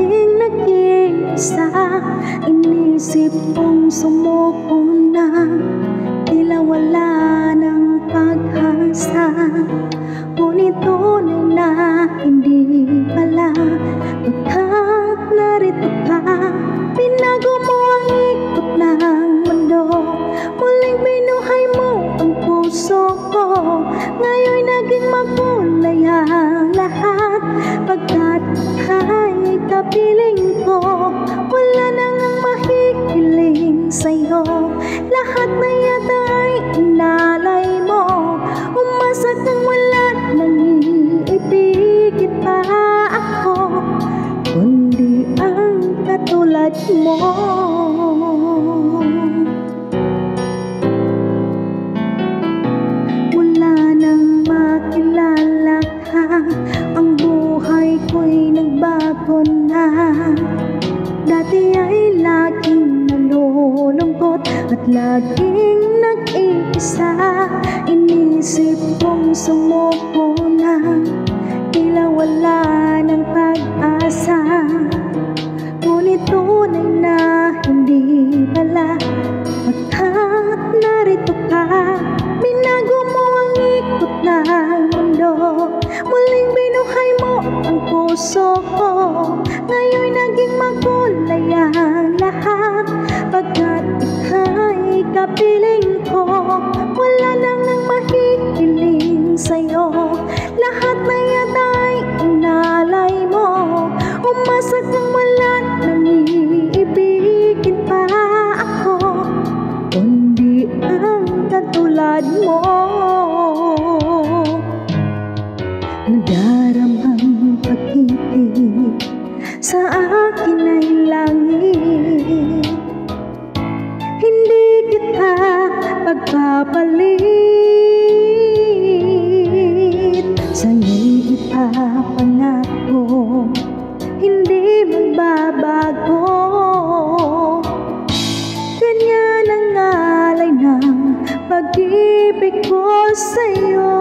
laging nag-iisa. Inisip kong sumuko na, tila wala ng pag-asa. Ngunit tunay na hindi pala, pagkat narito ka. Binago mo ang ikot ng mundo, muling binuhay mo ang puso ko. Ngayon'y naging makulay ang lahat, pagkat ika'y kapiling ko. Wala nang ang mahihiling sa'yo, lahat na yata ay inalay mo. Umasa kang wala nang iibigin pa ako, kundi ang katulad mo. Mula nang makilala ka, ang buhay ko'y nagbago na. Dati ay laging nalulungkot at laging nag-iisa. Inisip kong sumuko na, tila wala ng pag-asa. Ngunit tunay na hindi pala, pagkat narito ka. Binago mo ang ikot ng mundo, muling binuhay mo ang puso ko. Ngayon'y naging makulay ang lahat, pagkat ika'y kapiling ko. Wala nang ang mahihiling sa'yo, lahat na yata ay inalay mo. Umasa kang wala nang iibigin pa ako, kundi ang katulad mo. Nadaramang pag-ibig sa akin ay langit, hindi kita pagpapalit. Sa'yo'y ipapangako, hindi magbabago. Ganyan ang alay ng pag-ibig ko sa'yo.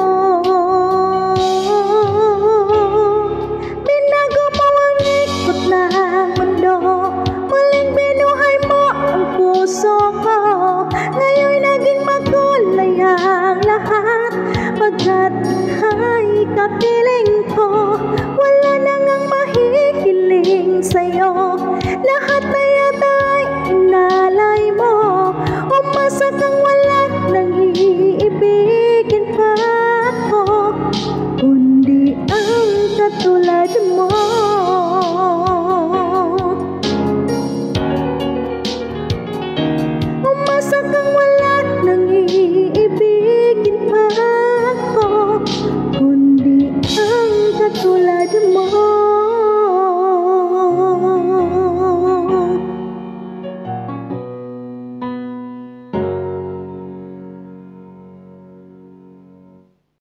Binago mo ang ikot ng mundo, muling binuhay mo ang puso ko. Ngayon'y naging makulay ang lahat, pagkat ika'y kapiling ko. Wala nang ang mahihiling sa'yo,